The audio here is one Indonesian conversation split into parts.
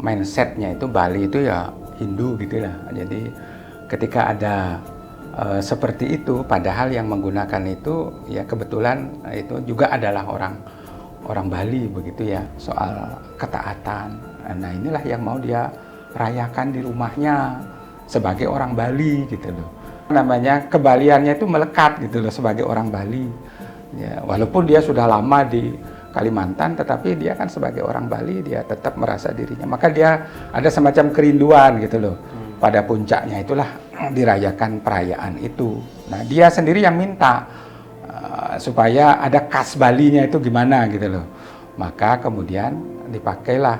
mindsetnya itu Bali itu ya Hindu gitulah. Jadi ketika ada seperti itu, padahal yang menggunakan itu ya kebetulan itu juga adalah orang Bali begitu ya, soal ketaatan. Nah inilah yang mau dia rayakan di rumahnya sebagai orang Bali gitu loh. Namanya kebaliannya itu melekat gitu loh sebagai orang Bali. Ya, walaupun dia sudah lama di Kalimantan, tetapi dia kan sebagai orang Bali dia tetap merasa dirinya. Maka dia ada semacam kerinduan gitu loh. Pada puncaknya itulah dirayakan perayaan itu. Nah dia sendiri yang minta supaya ada khas Balinya itu gimana gitu loh. Maka kemudian dipakailah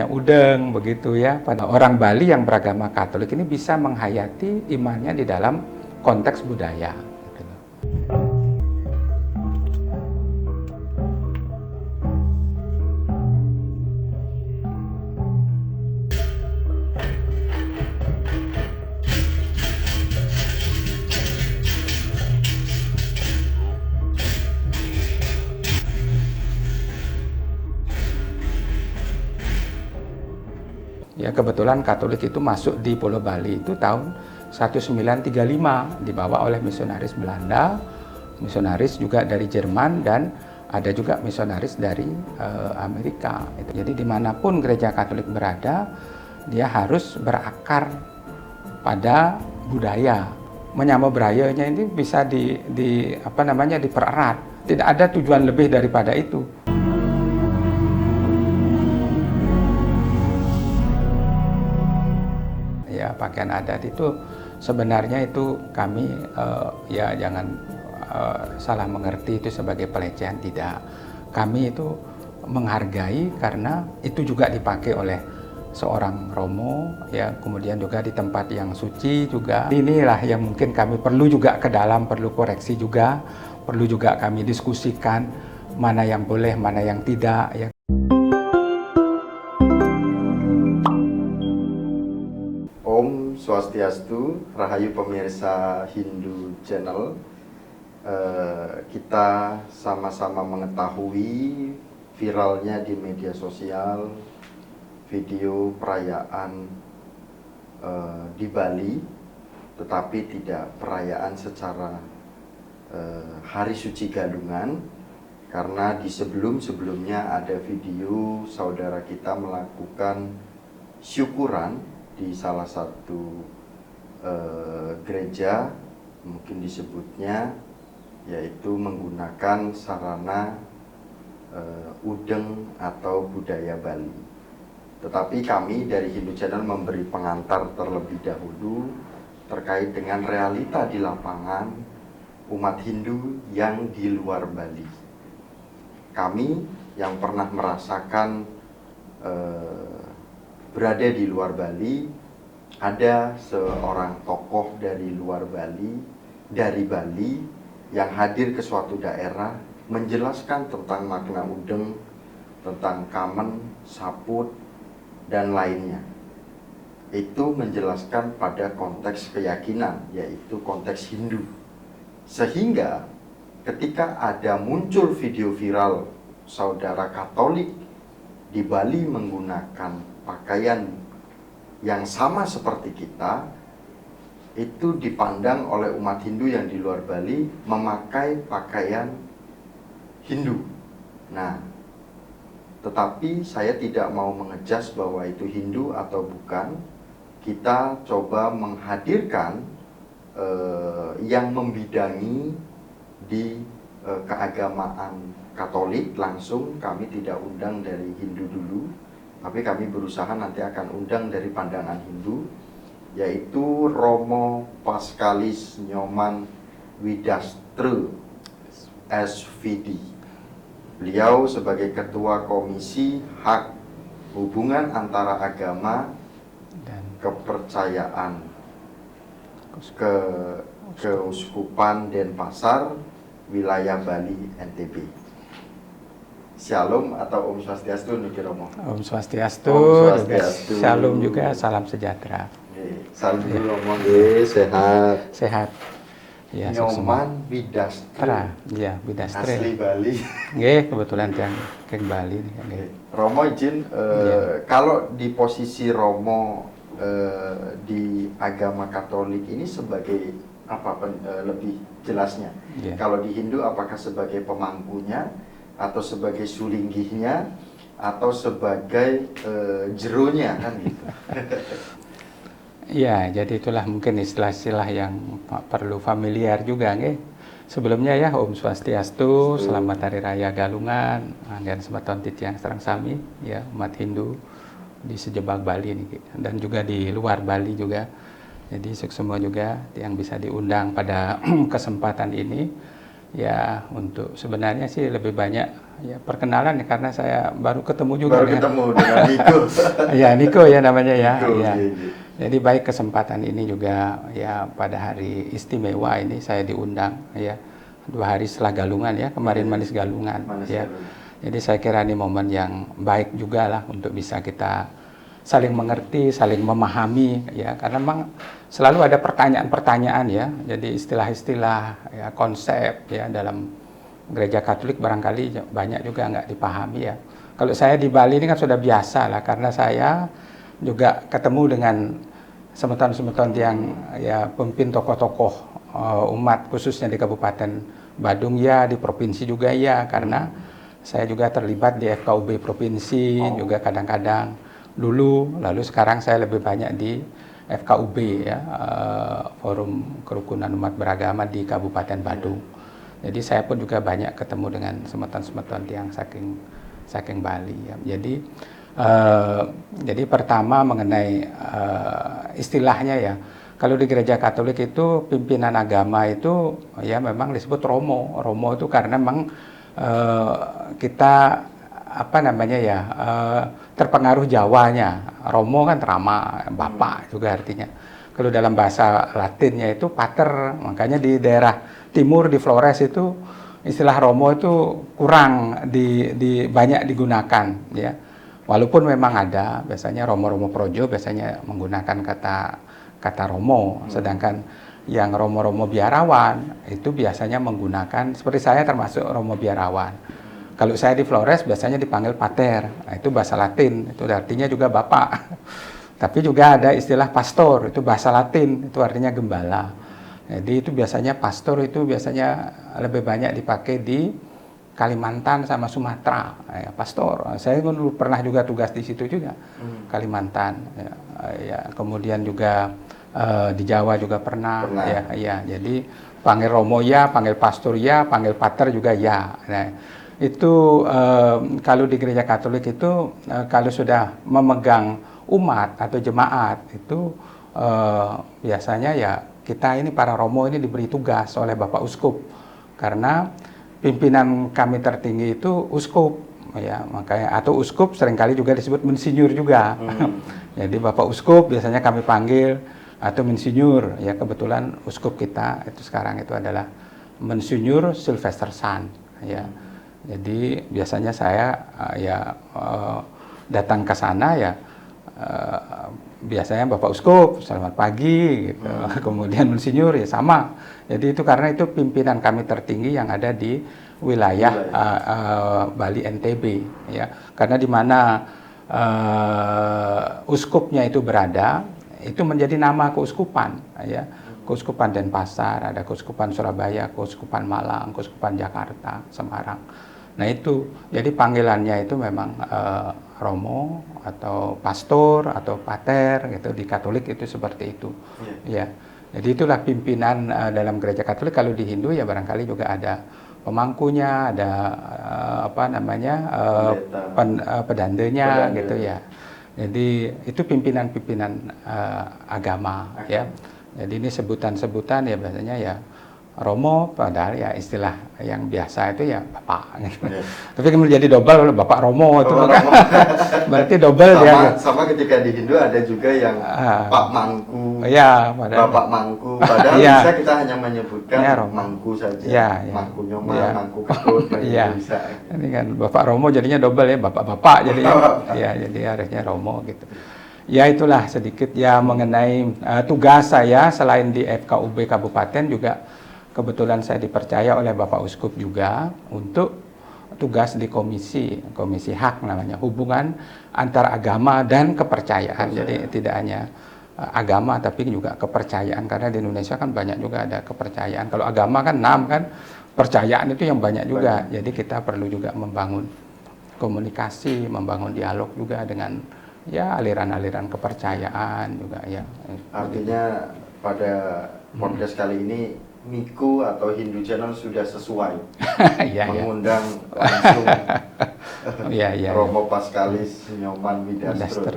udeng begitu ya. Pada orang Bali yang beragama Katolik ini bisa menghayati imannya di dalam konteks budaya. Gitu loh. Ya kebetulan Katolik itu masuk di Pulau Bali itu tahun 1935 dibawa oleh misionaris Belanda, misionaris juga dari Jerman dan ada juga misionaris dari Amerika. Jadi dimanapun gereja Katolik berada, dia harus berakar pada budaya. Menyambut budayanya ini bisa dipererat. Tidak ada tujuan lebih daripada itu. Ya, pakaian adat itu sebenarnya itu kami ya jangan salah mengerti itu sebagai pelecehan, tidak. Kami itu menghargai karena itu juga dipakai oleh seorang romo ya, kemudian juga di tempat yang suci juga. Inilah yang mungkin kami perlu juga ke dalam, perlu koreksi juga, perlu juga kami diskusikan mana yang boleh, mana yang tidak ya. Om Swastiastu, Rahayu pemirsa Hindu Channel. Kita sama-sama mengetahui viralnya di media sosial video perayaan di Bali, tetapi tidak perayaan secara Hari Suci Galungan, karena di sebelum-sebelumnya ada video saudara kita melakukan syukuran di salah satu gereja, mungkin disebutnya yaitu menggunakan sarana udeng atau budaya Bali. Tetapi kami dari Hindu Channel memberi pengantar terlebih dahulu terkait dengan realita di lapangan umat Hindu yang di luar Bali. Kami yang pernah merasakan berada di luar Bali, ada seorang tokoh dari luar Bali, dari Bali, yang hadir ke suatu daerah menjelaskan tentang makna udeng, tentang kamen, saput, dan lainnya. Itu menjelaskan pada konteks keyakinan, yaitu konteks Hindu. Sehingga ketika ada muncul video viral saudara Katolik di Bali menggunakan pakaian yang sama seperti kita, itu dipandang oleh umat Hindu yang di luar Bali memakai pakaian Hindu. Nah, tetapi saya tidak mau mengejas bahwa itu Hindu atau bukan. Kita coba menghadirkan yang membidangi di keagamaan Katolik langsung. Kami tidak undang dari Hindu dulu, tapi kami berusaha nanti akan undang dari pandangan Hindu, yaitu Romo Paskalis Nyoman Widastre SVD. Beliau sebagai Ketua Komisi Hak Hubungan Antara Agama dan Kepercayaan Keuskupan Denpasar, wilayah Bali, NTB. Shalom atau Om Swastiastu Niki Romo. Om Swastiastu, Om Swastiastu. Shalom juga, salam sejahtera. Salam dulu Romo, sehat. Sehat. Ya, Nyoman Widastra. Ya, Widastra. Asli Bali. Nggih, kebetulan yang ke Bali nih. Nggih. Romo izin, kalau di posisi Romo di agama Katolik ini sebagai apa lebih jelasnya? Kalau di Hindu apakah sebagai pemangkunya atau sebagai sulinggihnya atau sebagai jeronya kan gitu? Ya, jadi itulah mungkin istilah-istilah yang perlu familiar juga, nggih. Sebelumnya ya, Om Swastiastu, Selamat Hari Raya Galungan, dan Semeton Titiang Sareng Sami, ya umat Hindu di sejebak Bali nih, dan juga di luar Bali juga. Jadi semua juga yang bisa diundang pada kesempatan ini, ya untuk sebenarnya sih lebih banyak ya perkenalan ya, karena saya baru ketemu juga. Baru ketemu dengan Niko. Ya, Niko ya namanya ya. Niko, ya. iya. Jadi baik kesempatan ini juga ya pada hari istimewa ini saya diundang ya 2 hari setelah Galungan ya, kemarin Manis Galungan ya. Jadi saya kira ini momen yang baik juga lah untuk bisa kita saling mengerti, saling memahami ya, karena memang selalu ada pertanyaan-pertanyaan ya. Jadi istilah-istilah ya, konsep ya dalam gereja Katolik barangkali banyak juga nggak dipahami ya. Kalau saya di Bali ini kan sudah biasa lah, karena saya juga ketemu dengan semeton-semeton yang ya pemimpin tokoh-tokoh umat khususnya di Kabupaten Badung ya, di provinsi juga ya, karena saya juga terlibat di FKUB provinsi juga kadang-kadang dulu, lalu sekarang saya lebih banyak di FKUB ya, Forum Kerukunan Umat Beragama di Kabupaten Badung. Jadi saya pun juga banyak ketemu dengan semeton-semeton yang saking Bali ya. Jadi pertama mengenai istilahnya ya, kalau di gereja Katolik itu pimpinan agama itu ya memang disebut Romo. Romo itu karena memang kita apa namanya ya terpengaruh Jawanya. Romo kan Rama, Bapak juga artinya. Kalau dalam bahasa Latinnya itu Pater, makanya di daerah timur di Flores itu istilah Romo itu kurang banyak digunakan ya. Walaupun memang ada, biasanya Romo-Romo Projo biasanya menggunakan kata Romo, sedangkan yang Romo-Romo Biarawan itu biasanya menggunakan, seperti saya termasuk Romo Biarawan. Kalau saya di Flores biasanya dipanggil Pater, nah, itu bahasa Latin, itu artinya juga Bapak. Tapi juga ada istilah pastor, itu bahasa Latin, itu artinya gembala. Jadi itu biasanya pastor itu biasanya lebih banyak dipakai di Kalimantan sama Sumatera, ya, pastor. Saya dulu pernah juga tugas di situ juga, Kalimantan. Ya, kemudian juga di Jawa juga pernah. Ya. Jadi panggil Romo ya, panggil pastor ya, panggil Pater juga ya. Nah, itu kalau di gereja Katolik itu kalau sudah memegang umat atau jemaat itu biasanya ya kita ini para Romo ini diberi tugas oleh Bapak Uskup, karena pimpinan kami tertinggi itu uskup ya, makanya atau uskup seringkali juga disebut mensinyur juga. Jadi Bapak Uskup biasanya kami panggil atau mensinyur ya, kebetulan uskup kita itu sekarang itu adalah Mensinyur Sylvester San ya. Jadi biasanya saya datang ke sana ya, biasanya Bapak Uskup selamat pagi gitu. Kemudian Mensinyur ya sama. Jadi itu karena itu pimpinan kami tertinggi yang ada di wilayah Bali NTB ya, karena di mana uskupnya itu berada itu menjadi nama keuskupan ya. Keuskupan Denpasar, ada Keuskupan Surabaya, Keuskupan Malang, Keuskupan Jakarta, Semarang. Nah itu, jadi panggilannya itu memang Romo atau Pastor atau Pater gitu, di Katolik itu seperti itu. Ya. Jadi itulah pimpinan dalam gereja Katolik. Kalau di Hindu ya barangkali juga ada pemangkunya, ada pedandenya gitu ya. Jadi itu pimpinan-pimpinan agama ya. Jadi ini sebutan-sebutan ya biasanya ya Romo, padahal ya istilah yang biasa itu ya Bapak. Tapi kemudian jadi double Bapak Romo itu berarti double sama, ya. Sama ketika di Hindu ada juga yang Pak Mangku, ya, Bapak Mangku. Padahal bisa kita hanya menyebutkan ya, Mangku saja. Ya. Mangku Nyoman, Mangku Ketut, bisa. Ini kan Bapak Romo jadinya double ya, Bapak-bapak jadinya. Ya, jadi harusnya Romo gitu. Ya itulah sedikit ya mengenai tugas saya selain di FKUB Kabupaten juga kebetulan saya dipercaya oleh Bapak Uskup juga untuk tugas di komisi hak namanya, hubungan antara agama dan kepercayaan. Jadi tidak hanya agama tapi juga kepercayaan, karena di Indonesia kan banyak juga ada kepercayaan. Kalau agama kan 6 kan, percayaan itu yang banyak juga. Jadi kita perlu juga membangun komunikasi, membangun dialog juga dengan ya aliran-aliran kepercayaan juga ya. Artinya pada podcast kali ini Miku atau Hindu Channel sudah sesuai mengundang langsung Romo Paskalis Nyoman Widastro.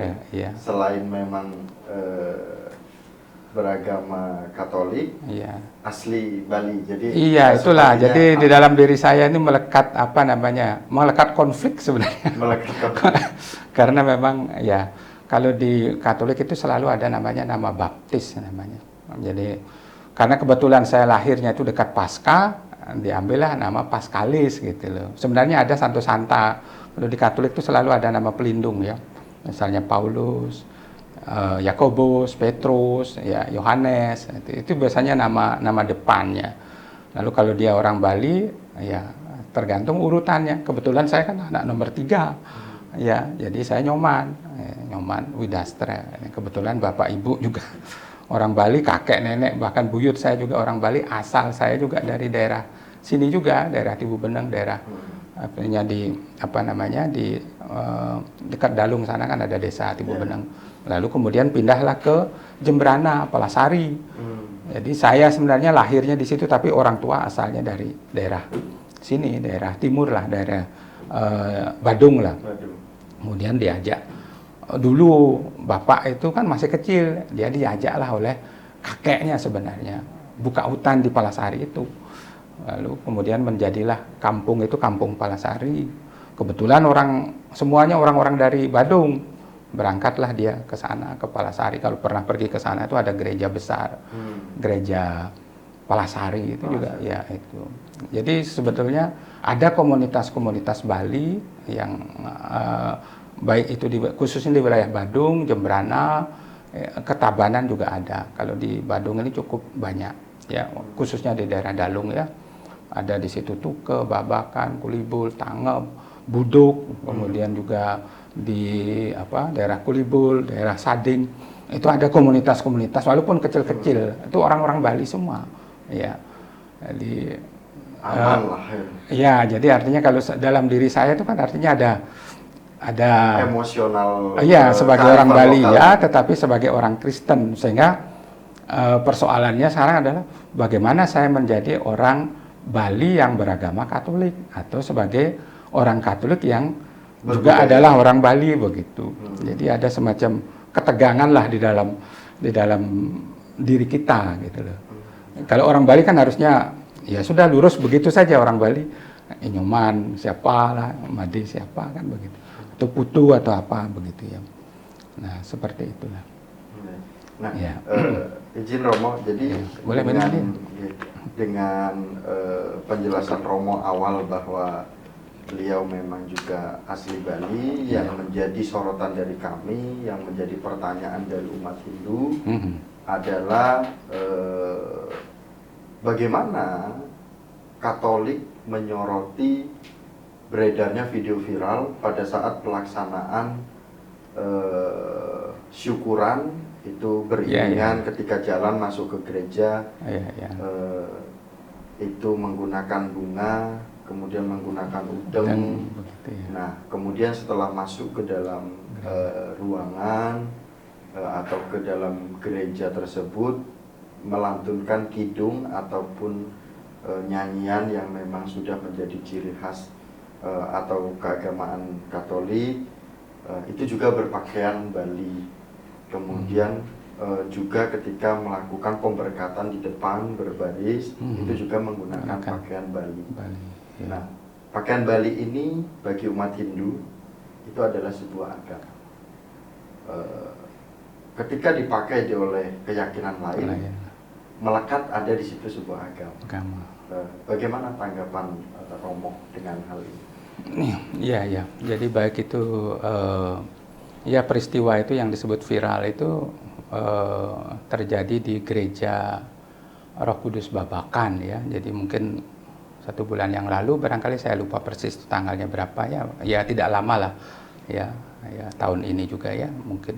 Selain memang beragama Katolik, asli Bali. Jadi itulah. Jadi di dalam diri saya ini melekat melekat konflik sebenarnya. Melekat konflik. Karena memang ya kalau di Katolik itu selalu ada namanya nama baptis namanya. Jadi karena kebetulan saya lahirnya itu dekat Pasca, diambillah nama Paskalis gitu loh. Sebenarnya ada Santo Santa. Kalau di Katolik itu selalu ada nama pelindung ya. Misalnya Paulus, Yakobus, Petrus, ya Yohanes. Itu biasanya nama depannya. Lalu kalau dia orang Bali, ya tergantung urutannya. Kebetulan saya kan anak nomor 3. Ya, jadi saya Nyoman Widastra. Kebetulan bapak ibu juga orang Bali, kakek nenek bahkan buyut saya juga orang Bali, asal saya juga dari daerah sini juga, daerah Tibu Beneng, daerah di dekat Dalung sana kan ada desa Tibu Beneng. Lalu kemudian pindahlah ke Jembrana, Palasari. Jadi saya sebenarnya lahirnya di situ, tapi orang tua asalnya dari daerah sini, daerah timur lah, daerah Badung lah. Kemudian diajak. Dulu bapak itu kan masih kecil, dia diajaklah oleh kakeknya sebenarnya buka hutan di Palasari itu. Lalu kemudian menjadilah kampung itu Kampung Palasari. Kebetulan semuanya orang-orang dari Badung, berangkatlah dia ke sana, ke Palasari. Kalau pernah pergi ke sana itu ada gereja besar, gereja Palasari itu juga ya itu. Jadi sebetulnya ada komunitas-komunitas Bali yang baik itu khususnya di wilayah Badung, Jembrana, Ketabanan juga ada. Kalau di Badung ini cukup banyak ya, khususnya di daerah Dalung ya. Ada di situ Tuke, Babakan, Kulibul, Tangep, Buduk, kemudian juga di daerah Kulibul, daerah Sading. Itu ada komunitas-komunitas walaupun kecil-kecil. Itu orang-orang Bali semua. Ya. Jadi jadi artinya kalau dalam diri saya itu kan artinya ada emosional sebagai orang Bali lokal. Tetapi sebagai orang Kristen, sehingga persoalannya sekarang adalah bagaimana saya menjadi orang Bali yang beragama Katolik atau sebagai orang Katolik yang juga adalah orang Bali begitu. Jadi ada semacam ketegangan lah di dalam diri kita gitu loh. Kalau orang Bali kan harusnya ya sudah lurus begitu saja orang Bali, Nyoman siapa lah, Made siapa kan begitu. Atau Putu atau apa begitu ya. Nah seperti itulah. Nah izin Romo, jadi dengan penjelasan Romo awal bahwa beliau memang juga asli Bali, yang menjadi sorotan dari kami, yang menjadi pertanyaan dari umat Hindu adalah bagaimana Katolik menyoroti beredarnya video viral pada saat pelaksanaan syukuran itu beriringan ketika jalan masuk ke gereja, itu menggunakan bunga, kemudian menggunakan udeng. Nah, kemudian setelah masuk ke dalam ruangan atau ke dalam gereja tersebut melantunkan kidung ataupun nyanyian yang memang sudah menjadi ciri khas atau keagamaan Katolik, itu juga berpakaian Bali. Kemudian juga ketika melakukan pemberkatan di depan berbaris, itu juga menggunakan pakaian Bali. Nah, pakaian Bali ini bagi umat Hindu itu adalah sebuah agama. Ketika dipakai oleh keyakinan lain, melekat ada di situ sebuah agama. Bagaimana tanggapan Romo dengan hal ini? Iya. Jadi baik itu peristiwa itu yang disebut viral itu terjadi di gereja Roh Kudus Babakan ya. Jadi mungkin 1 bulan yang lalu, barangkali saya lupa persis tanggalnya berapa ya. Ya tidak lama lah ya. Ya tahun ini juga ya, mungkin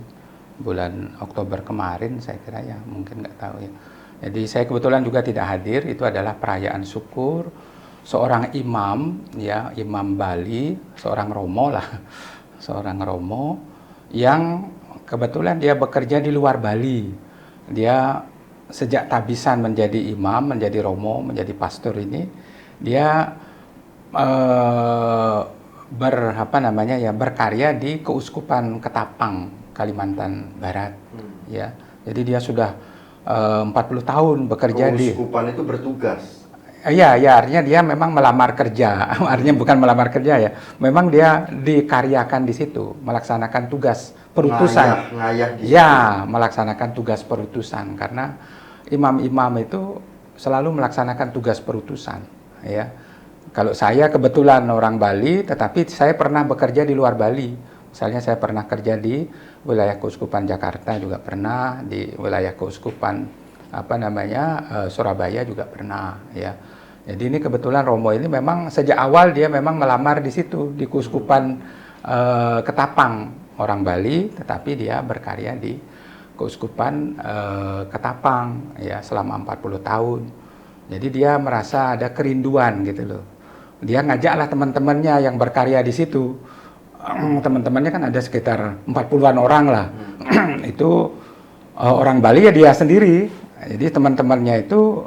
bulan Oktober kemarin saya kira ya, mungkin nggak tahu ya. Jadi saya kebetulan juga tidak hadir. Itu adalah perayaan syukur seorang imam ya, Imam Bali, seorang romo lah, seorang romo yang kebetulan dia bekerja di luar Bali. Dia sejak tabisan menjadi imam, menjadi romo, menjadi pastor ini, dia berkarya di Keuskupan Ketapang, Kalimantan Barat. Ya, jadi dia sudah 40 tahun bekerja di. Keuskupan itu bertugas. Iya, ya artinya dia memang melamar kerja. Artinya bukan melamar kerja ya. Memang dia dikaryakan di situ, melaksanakan tugas perutusan. Ngayah di situ. Ya, melaksanakan tugas perutusan karena imam-imam itu selalu melaksanakan tugas perutusan, ya. Kalau saya kebetulan orang Bali, tetapi saya pernah bekerja di luar Bali. Misalnya saya pernah kerja di wilayah Keuskupan Jakarta juga pernah, di wilayah Keuskupan Surabaya juga pernah, ya. Jadi ini kebetulan Romo ini memang sejak awal dia memang melamar di situ di Keuskupan Ketapang, orang Bali, tetapi dia berkarya di Keuskupan Ketapang ya selama 40 tahun. Jadi dia merasa ada kerinduan gitu loh. Dia ngajaklah teman-temannya yang berkarya di situ. Teman-temannya kan ada sekitar 40-an orang lah. Itu orang Bali ya dia sendiri. Jadi teman-temannya itu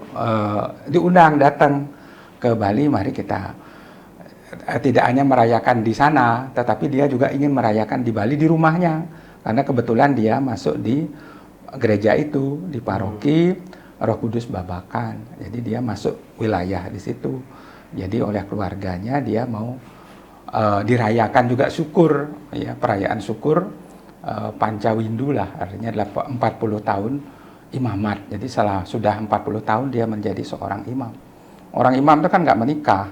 diundang datang ke Bali, mari kita tidak hanya merayakan di sana, tetapi dia juga ingin merayakan di Bali di rumahnya. Karena kebetulan dia masuk di gereja itu, di paroki Roh Kudus Babakan. Jadi dia masuk wilayah di situ. Jadi oleh keluarganya dia mau dirayakan juga syukur, ya, perayaan syukur Pancawindu lah, artinya 40 tahun imamat. Jadi sudah 40 tahun dia menjadi seorang imam. Orang imam itu kan nggak menikah.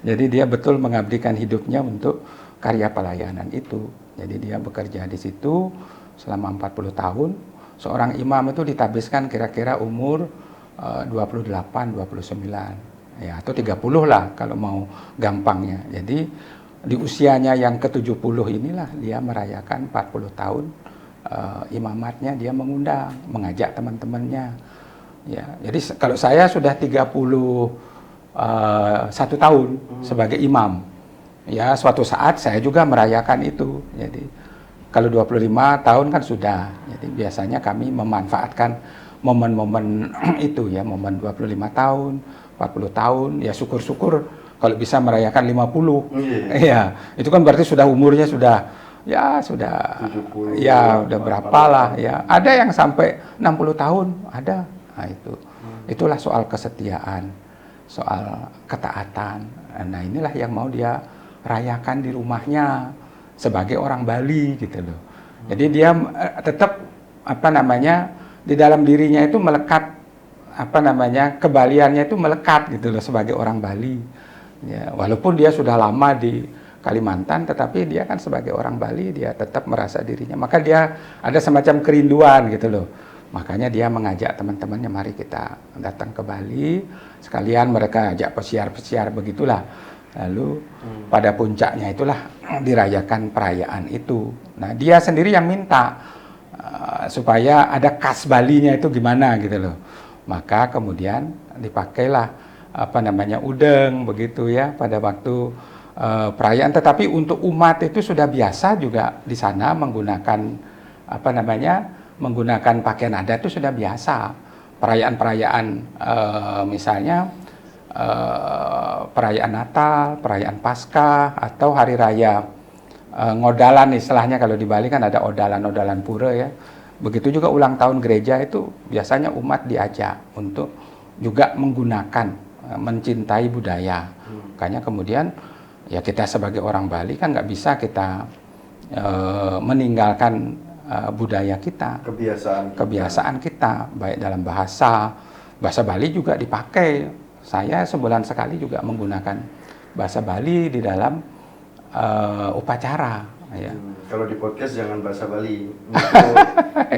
Jadi dia betul mengabdikan hidupnya untuk karya pelayanan itu. Jadi dia bekerja di situ selama 40 tahun. Seorang imam itu ditabiskan kira-kira umur 28, 29. Ya, atau 30 lah kalau mau gampangnya. Jadi di usianya yang ke-70 inilah dia merayakan 40 tahun imamatnya, dia mengajak teman-temannya. Ya, jadi kalau saya sudah 31 tahun sebagai imam. Ya, suatu saat saya juga merayakan itu. Jadi kalau 25 tahun kan sudah. Jadi biasanya kami memanfaatkan momen-momen itu ya, momen 25 tahun, 40 tahun, ya syukur-syukur kalau bisa merayakan 50. Iya, itu kan berarti sudah umurnya sudah 70, ya udah berapa lah ya. Ada yang sampai 60 tahun, ada. Nah itu. Itulah soal kesetiaan, soal ketaatan. Nah, inilah yang mau dia rayakan di rumahnya sebagai orang Bali gitu loh. Jadi dia tetap di dalam dirinya itu melekat kebaliannya itu melekat gitu loh sebagai orang Bali. Ya, walaupun dia sudah lama di Kalimantan, tetapi dia kan sebagai orang Bali dia tetap merasa dirinya. Maka dia ada semacam kerinduan gitu loh. Makanya dia mengajak teman-temannya, mari kita datang ke Bali, sekalian mereka ajak pesiar-pesiar begitulah. Lalu pada puncaknya itulah dirayakan perayaan itu. Nah, dia sendiri yang minta supaya ada khas Balinya itu gimana gitu loh. Maka kemudian dipakailah udeng begitu ya pada waktu perayaan. Tetapi untuk umat itu sudah biasa juga di sana menggunakan menggunakan pakaian adat itu sudah biasa. Perayaan-perayaan misalnya perayaan Natal, perayaan Paskah, atau hari raya ngodalan istilahnya. Kalau di Bali kan ada odalan pura ya. Begitu juga ulang tahun gereja itu biasanya umat diajak untuk juga menggunakan mencintai budaya. Makanya kemudian ya kita sebagai orang Bali kan nggak bisa kita meninggalkan budaya kita, kebiasaan kita, baik dalam bahasa Bali juga dipakai. Saya sebulan sekali juga menggunakan bahasa Bali di dalam upacara Ya. Kalau di podcast jangan bahasa Bali.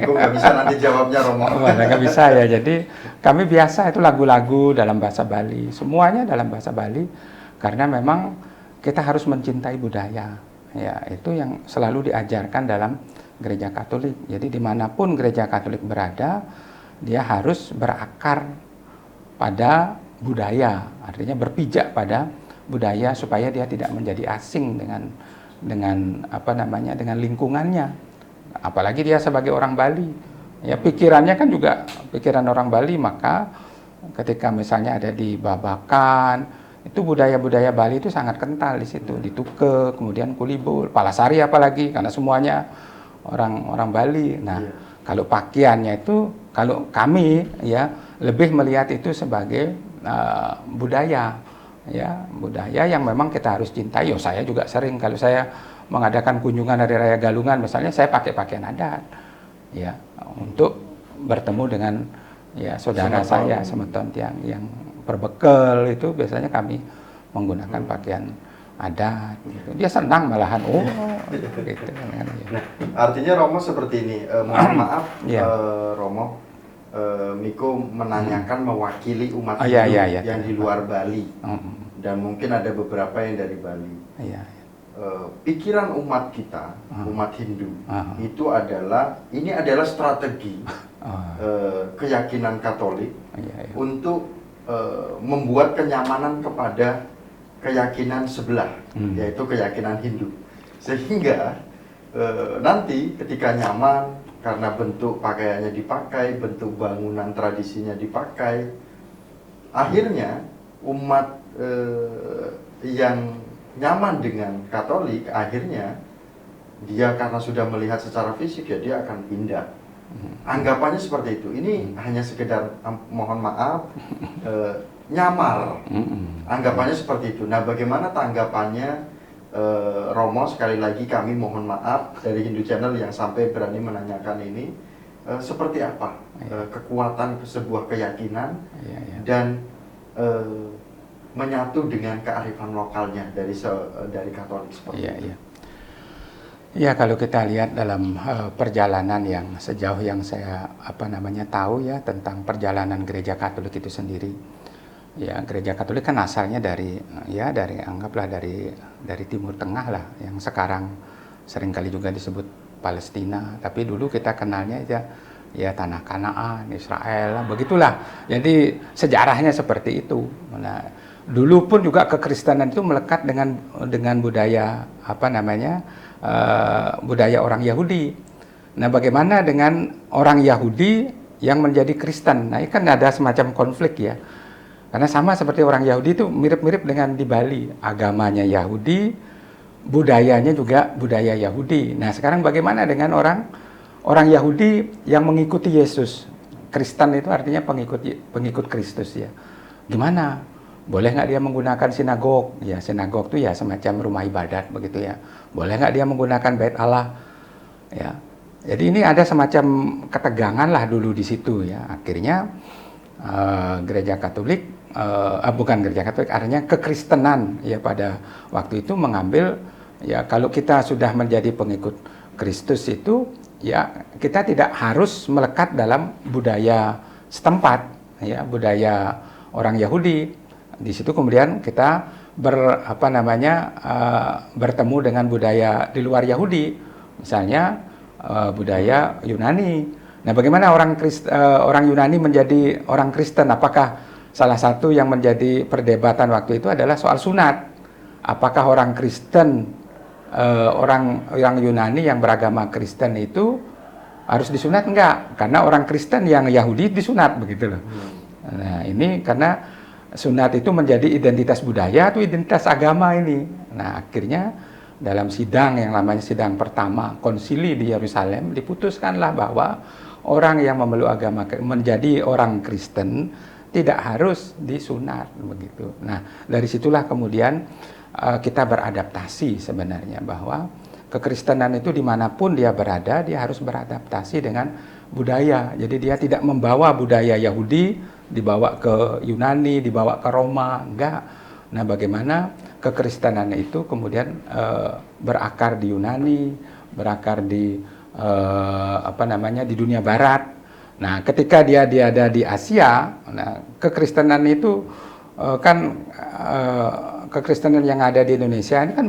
Aku nggak bisa nanti jawabnya Romo. Nggak bisa ya. Jadi kami biasa itu lagu-lagu dalam bahasa Bali, semuanya dalam bahasa Bali, karena memang kita harus mencintai budaya. Ya, itu yang selalu diajarkan dalam gereja Katolik. Jadi dimanapun gereja Katolik berada, dia harus berakar pada budaya, artinya berpijak pada budaya supaya dia tidak menjadi asing dengan apa namanya, dengan lingkungannya. Apalagi dia sebagai orang Bali, ya pikirannya kan juga pikiran orang Bali, maka ketika misalnya ada di Babakan, itu budaya-budaya Bali itu sangat kental di situ, di Tuke, kemudian Kulibul, Palasari apalagi, karena semuanya orang Bali. Nah, kalau pakaiannya itu, kalau kami ya lebih melihat itu sebagai budaya, ya budaya yang memang kita harus cintai. Yo, saya juga sering kalau saya mengadakan kunjungan Hari Raya Galungan, misalnya saya pakai pakaian adat, ya untuk bertemu dengan ya saudara saya semeton yang berbekal, itu biasanya kami menggunakan pakaian adat. Gitu. Dia senang malahan, gitu. Nah, artinya Romo seperti ini. Mohon maaf, Romo. Miko menanyakan mewakili umat Hindu yang di luar Bali, dan mungkin ada beberapa yang dari Bali. Pikiran umat kita, umat Hindu, itu ini adalah strategi keyakinan Katolik untuk membuat kenyamanan kepada keyakinan sebelah, yaitu keyakinan Hindu, sehingga nanti ketika nyaman karena bentuk pakaiannya dipakai, bentuk bangunan tradisinya dipakai, akhirnya umat yang nyaman dengan Katolik, akhirnya dia karena sudah melihat secara fisik ya dia akan pindah. Anggapannya seperti itu. Ini hanya sekedar mohon maaf nyamar. Anggapannya seperti itu. Nah, bagaimana tanggapannya Romo? Sekali lagi kami mohon maaf dari Hindu Channel yang sampai berani menanyakan ini, seperti apa kekuatan sebuah keyakinan dan menyatu dengan kearifan lokalnya dari Katolik seperti itu. Ya, kalau kita lihat dalam perjalanan yang sejauh yang saya tahu ya tentang perjalanan gereja Katolik itu sendiri. Ya, gereja Katolik kan asalnya dari anggaplah dari Timur Tengah lah, yang sekarang seringkali juga disebut Palestina, tapi dulu kita kenalnya ya tanah Kanaan, Israel, begitulah. Jadi sejarahnya seperti itu. Nah, dulu pun juga kekristenan itu melekat dengan budaya budaya orang Yahudi. Nah, bagaimana dengan orang Yahudi yang menjadi Kristen? Nah, ini kan ada semacam konflik ya. Karena sama seperti orang Yahudi itu mirip-mirip dengan di Bali. Agamanya Yahudi, budayanya juga budaya Yahudi. Nah, sekarang bagaimana dengan orang Yahudi yang mengikuti Yesus? Kristen itu artinya pengikut Kristus ya. Gimana? Boleh nggak dia menggunakan sinagog? Ya, sinagog itu ya semacam rumah ibadat begitu ya. Boleh nggak dia menggunakan bait Allah? Ya. Jadi ini ada semacam ketegangan lah dulu di situ ya. Akhirnya gereja Katolik bukan gereja Katolik, artinya kekristenan ya pada waktu itu mengambil ya, kalau kita sudah menjadi pengikut Kristus itu ya kita tidak harus melekat dalam budaya setempat ya, budaya orang Yahudi. Di situ kemudian kita bertemu dengan budaya di luar Yahudi, misalnya budaya Yunani. Nah, bagaimana orang Yunani menjadi orang Kristen? Apakah salah satu yang menjadi perdebatan waktu itu adalah soal sunat. Apakah orang Kristen, orang Yunani yang beragama Kristen itu harus disunat? Enggak, karena orang Kristen yang Yahudi disunat begitu loh. Nah, ini karena sunat itu menjadi identitas budaya atau identitas agama ini. Nah, akhirnya dalam sidang yang namanya sidang pertama konsili di Yerusalem diputuskanlah bahwa orang yang memeluk agama menjadi orang Kristen tidak harus disunat begitu. Nah, dari situlah kemudian kita beradaptasi sebenarnya, bahwa kekristenan itu dimanapun dia berada, dia harus beradaptasi dengan budaya. Jadi dia tidak membawa budaya Yahudi dibawa ke Yunani, dibawa ke Roma, enggak. Nah, bagaimana kekristenan itu kemudian berakar di Yunani, berakar di di dunia Barat. Nah, ketika dia ada di Asia, nah kekristenan itu kekristenan yang ada di Indonesia ini kan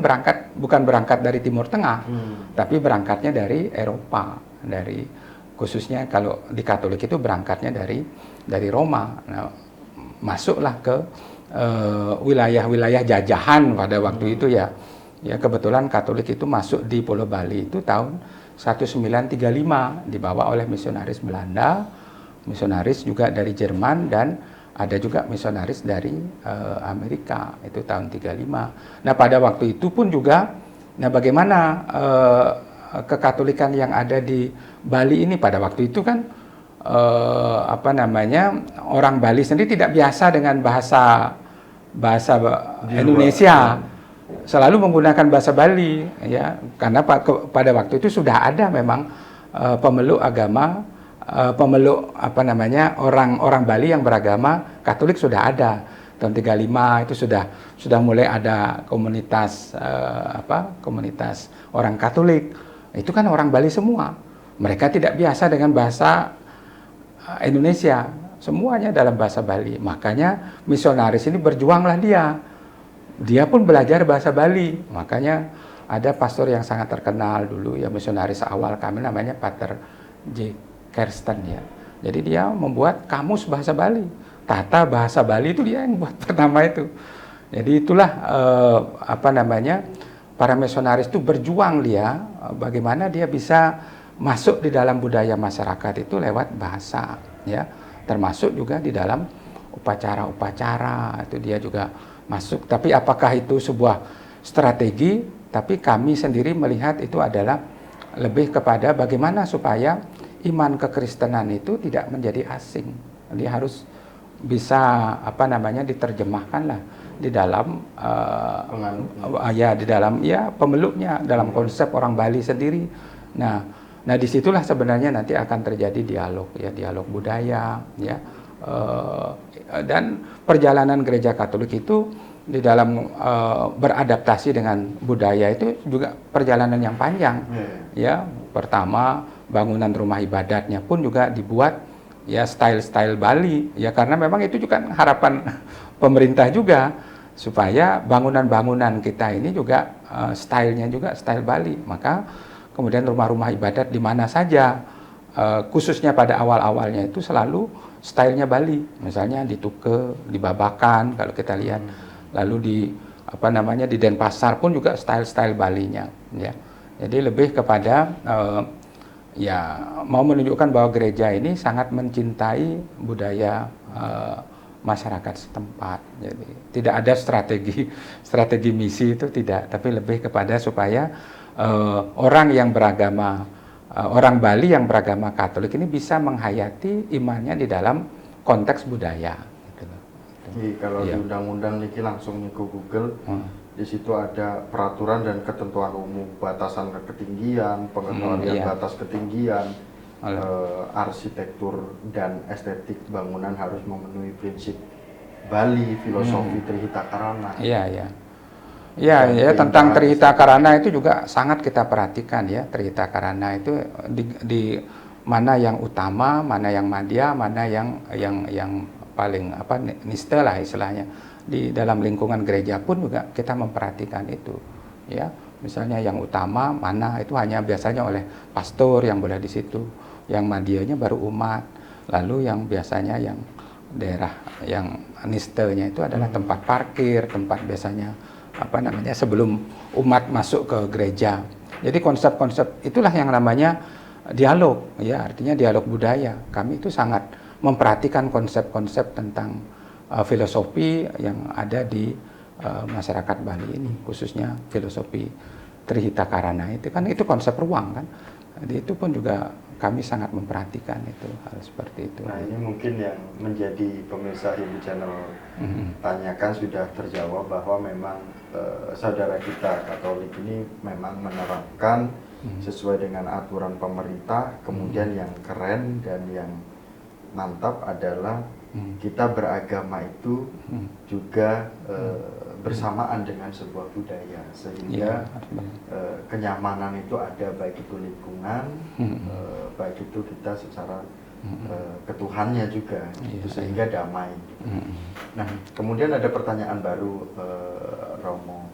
bukan berangkat dari Timur Tengah, tapi berangkatnya dari Eropa, khususnya kalau di Katolik itu berangkatnya dari Roma. Nah, masuklah ke wilayah-wilayah jajahan pada waktu itu ya. Ya kebetulan Katolik itu masuk di Pulau Bali itu tahun 1935 dibawa oleh misionaris Belanda, misionaris juga dari Jerman, dan ada juga misionaris dari Amerika itu tahun 35. Nah pada waktu itu pun juga, nah bagaimana kekatolikan yang ada di Bali ini pada waktu itu kan orang Bali sendiri tidak biasa dengan bahasa Indonesia, selalu menggunakan bahasa Bali ya, karena pada waktu itu sudah ada memang pemeluk agama, orang Bali yang beragama Katolik sudah ada. Tahun 35 itu sudah mulai ada komunitas komunitas orang Katolik. Itu kan orang Bali semua. Mereka tidak biasa dengan bahasa Indonesia, semuanya dalam bahasa Bali. Makanya misionaris ini berjuanglah dia pun belajar bahasa Bali. Makanya ada pastor yang sangat terkenal dulu ya, misionaris awal kami namanya Pater J. Kersten ya. Jadi dia membuat kamus bahasa Bali, tata bahasa Bali itu dia yang buat pertama itu. Jadi itulah para misionaris itu berjuang bagaimana dia bisa masuk di dalam budaya masyarakat itu lewat bahasa ya, termasuk juga di dalam upacara-upacara itu dia juga masuk. Tapi apakah itu sebuah strategi? Tapi kami sendiri melihat itu adalah lebih kepada bagaimana supaya iman kekristenan itu tidak menjadi asing. Dia harus bisa diterjemahkan lah di dalam di dalam pemeluknya, dalam konsep orang Bali sendiri. Nah disitulah sebenarnya nanti akan terjadi dialog budaya ya, dan perjalanan gereja Katolik itu di dalam beradaptasi dengan budaya itu juga perjalanan yang panjang ya. Pertama bangunan rumah ibadatnya pun juga dibuat ya style Bali ya, karena memang itu juga harapan pemerintah juga supaya bangunan-bangunan kita ini juga stylenya juga style Bali. Maka kemudian rumah-rumah ibadat di mana saja, khususnya pada awal-awalnya itu selalu stylenya Bali. Misalnya di Tuke, di Babakan kalau kita lihat, lalu di Denpasar pun juga style Balinya. Ya, jadi lebih kepada mau menunjukkan bahwa gereja ini sangat mencintai budaya masyarakat setempat. Jadi tidak ada strategi misi itu tidak, tapi lebih kepada supaya orang Bali yang beragama Katolik ini bisa menghayati imannya di dalam konteks budaya. Gitu. Jadi kalau di undang-undang ini langsung ke Google, di situ ada peraturan dan ketentuan umum, batasan ketinggian, pengecualian batas ketinggian, arsitektur dan estetik bangunan harus memenuhi prinsip Bali, filosofi Trihita Karana. Ya, tentang Trihita Karana itu juga sangat kita perhatikan ya. Trihita Karana itu di mana yang utama, mana yang madya, mana yang paling nista lah istilahnya. Di dalam lingkungan gereja pun juga kita memperhatikan itu. Ya, misalnya yang utama mana itu hanya biasanya oleh pastor yang boleh di situ. Yang madyanya baru umat. Lalu yang biasanya yang daerah yang nistanya itu adalah tempat parkir, tempat biasanya sebelum umat masuk ke gereja. Jadi konsep-konsep itulah yang namanya dialog ya, artinya dialog budaya. Kami itu sangat memperhatikan konsep-konsep tentang filosofi yang ada di masyarakat Bali ini, khususnya filosofi Trihita Karana itu kan, itu konsep ruang kan. Jadi itu pun juga kami sangat memperhatikan itu hal seperti itu. Nah ini mungkin yang menjadi pemirsa Hindu Channel tanyakan sudah terjawab bahwa memang saudara kita Katolik ini memang menerapkan sesuai dengan aturan pemerintah. Kemudian yang keren dan yang mantap adalah kita beragama itu juga bersamaan dengan sebuah budaya, sehingga kenyamanan itu ada, baik itu lingkungan, baik itu kita secara ketuhannya juga, sehingga damai. Nah, kemudian ada pertanyaan baru, Romo,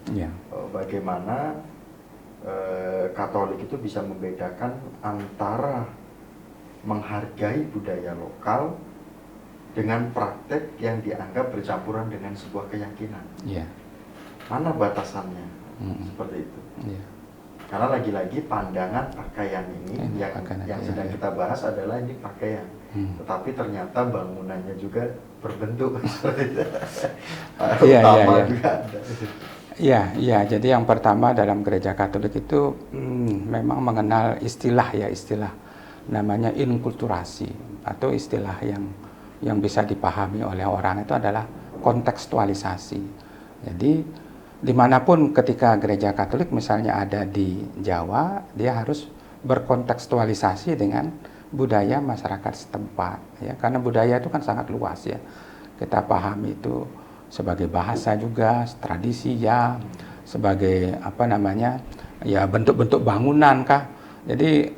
bagaimana Katolik itu bisa membedakan antara menghargai budaya lokal dengan praktek yang dianggap bercampuran dengan sebuah keyakinan. Mana batasannya? Seperti itu. Karena lagi-lagi pandangan pakaian ini yang sedang kita bahas adalah ini pakaian, tetapi ternyata bangunannya juga berbentuk seperti itu. Iya. Jadi yang pertama dalam gereja Katolik itu memang mengenal istilah namanya inkulturasi, atau istilah yang bisa dipahami oleh orang itu adalah kontekstualisasi. Jadi dimanapun ketika gereja Katolik misalnya ada di Jawa, dia harus berkontekstualisasi dengan budaya masyarakat setempat, ya, karena budaya itu kan sangat luas, ya. Kita pahami itu sebagai bahasa juga, tradisi, ya, sebagai bentuk-bentuk bangunan kah. Jadi